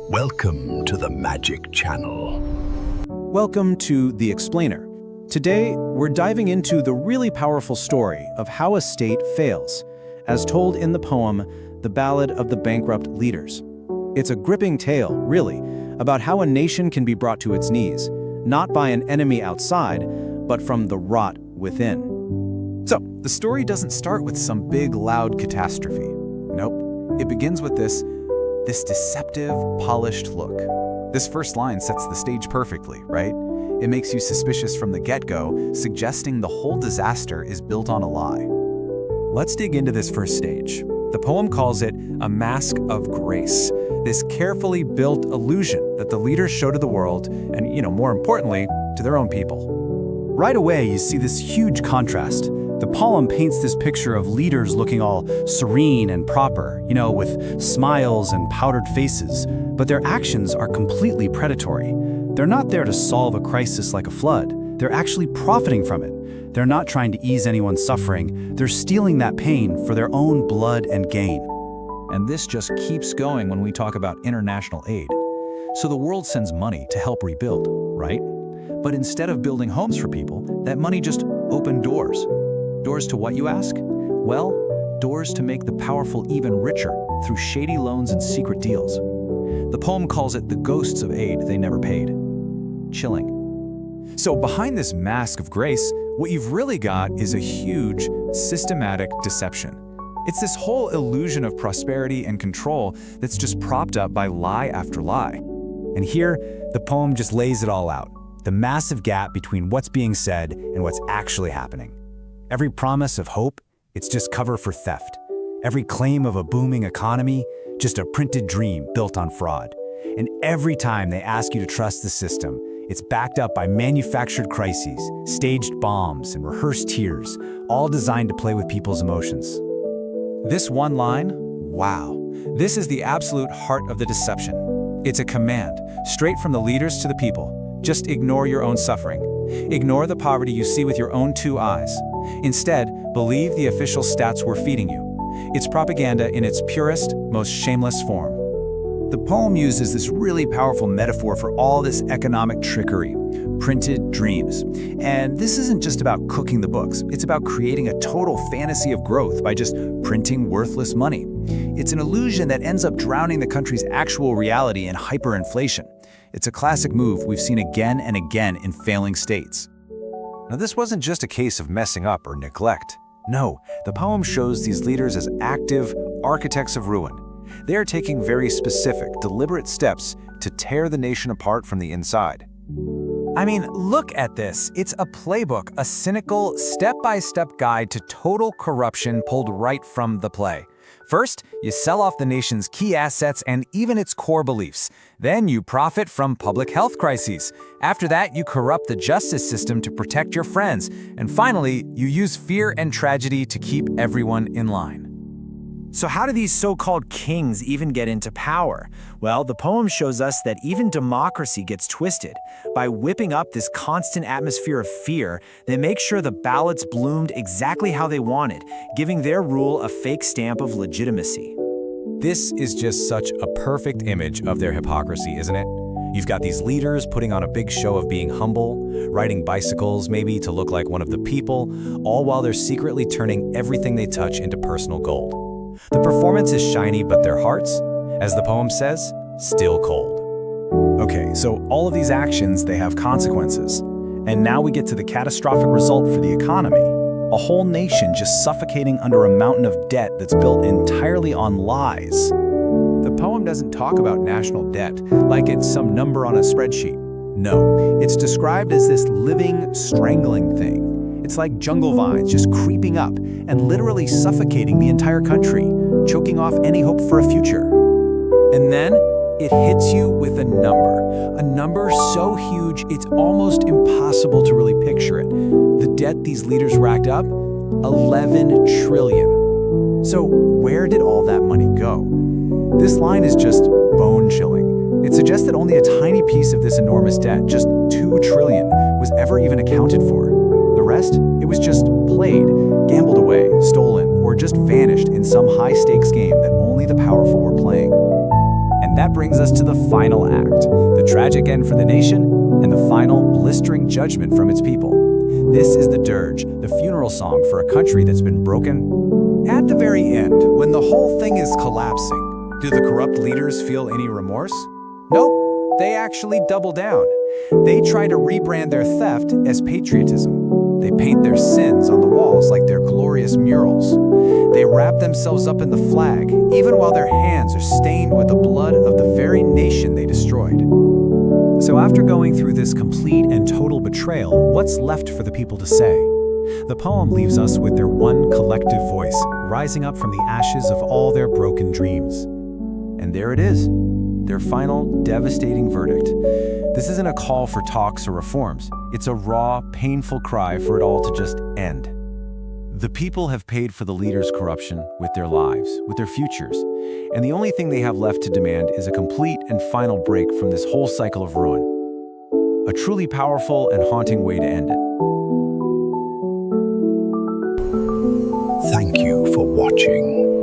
Welcome to the Magic Channel. Welcome to The Explainer. Today, we're diving into the really powerful story of how a state fails, as told in the poem, The Ballad of the Bankrupt Leaders. It's a gripping tale, really, about how a nation can be brought to its knees, not by an enemy outside, but from the rot within. So, the story doesn't start with some big, loud catastrophe. Nope. It begins with this deceptive, polished look. This first line sets the stage perfectly, right? It makes you suspicious from the get-go, suggesting the whole disaster is built on a lie. Let's dig into this first stage. The poem calls it a mask of grace, this carefully built illusion that the leaders show to the world and, more importantly, to their own people. Right away, you see this huge contrast. The poem paints this picture of leaders looking all serene and proper, with smiles and powdered faces, but their actions are completely predatory. They're not there to solve a crisis like a flood. They're actually profiting from it. They're not trying to ease anyone's suffering. They're stealing that pain for their own blood and gain. And this just keeps going when we talk about international aid. So the world sends money to help rebuild, right? But instead of building homes for people, that money just opened doors. Doors to what, you ask? Well, doors to make the powerful even richer through shady loans and secret deals. The poem calls it the ghosts of aid they never paid. Chilling. So behind this mask of grace, what you've really got is a huge, systematic deception. It's this whole illusion of prosperity and control that's just propped up by lie after lie. And here, the poem just lays it all out. The massive gap between what's being said and what's actually happening. Every promise of hope, it's just cover for theft. Every claim of a booming economy, just a printed dream built on fraud. And every time they ask you to trust the system, it's backed up by manufactured crises, staged bombs, and rehearsed tears, all designed to play with people's emotions. This one line, wow, this is the absolute heart of the deception. It's a command, straight from the leaders to the people. Just ignore your own suffering. Ignore the poverty you see with your own two eyes. Instead, believe the official stats we're feeding you. It's propaganda in its purest, most shameless form. The poem uses this really powerful metaphor for all this economic trickery, printed dreams. And this isn't just about cooking the books. It's about creating a total fantasy of growth by just printing worthless money. It's an illusion that ends up drowning the country's actual reality in hyperinflation. It's a classic move we've seen again and again in failing states. Now, this wasn't just a case of messing up or neglect. No, the poem shows these leaders as active architects of ruin. They are taking very specific, deliberate steps to tear the nation apart from the inside. I mean, look at this. It's a playbook, a cynical, step-by-step guide to total corruption pulled right from the play. First, you sell off the nation's key assets and even its core beliefs. Then you profit from public health crises. After that, you corrupt the justice system to protect your friends. And finally, you use fear and tragedy to keep everyone in line. So how do these so-called kings even get into power? Well, the poem shows us that even democracy gets twisted. By whipping up this constant atmosphere of fear, they make sure the ballots bloomed exactly how they wanted, giving their rule a fake stamp of legitimacy. This is just such a perfect image of their hypocrisy, isn't it? You've got these leaders putting on a big show of being humble, riding bicycles maybe to look like one of the people, all while they're secretly turning everything they touch into personal gold. The performance is shiny, but their hearts, as the poem says, still cold. Okay, so all of these actions, they have consequences. And now we get to the catastrophic result for the economy. A whole nation just suffocating under a mountain of debt that's built entirely on lies. The poem doesn't talk about national debt like it's some number on a spreadsheet. No, it's described as this living, strangling thing. It's like jungle vines just creeping up and literally suffocating the entire country, choking off any hope for a future. And then it hits you with a number so huge it's almost impossible to really picture it. The debt these leaders racked up, 11 trillion. So where did all that money go? This line is just bone-chilling. It suggests that only a tiny piece of this enormous debt, just 2 trillion, was ever even accounted for. The rest, it was just played, gambled away, stolen, or just vanished in some high-stakes game that only the powerful were playing. And that that brings us to the final act, the tragic end for the nation, and the final blistering judgment from its people. This is the dirge, the funeral song for a country that's been broken. At the very end, when the whole thing is collapsing, do the corrupt leaders feel any remorse? Nope, they actually double down. They try to rebrand their theft as patriotism. They paint their sins on the walls like they're glorious murals. They wrap themselves up in the flag, even while their hands are stained with the blood of the very nation they destroyed. So after going through this complete and total betrayal, what's left for the people to say? The poem leaves us with their one collective voice, rising up from the ashes of all their broken dreams. And there it is, their final, devastating verdict. This isn't a call for talks or reforms. It's a raw, painful cry for it all to just end. The people have paid for the leaders' corruption with their lives, with their futures, and the only thing they have left to demand is a complete and final break from this whole cycle of ruin. A truly powerful and haunting way to end it. Thank you for watching.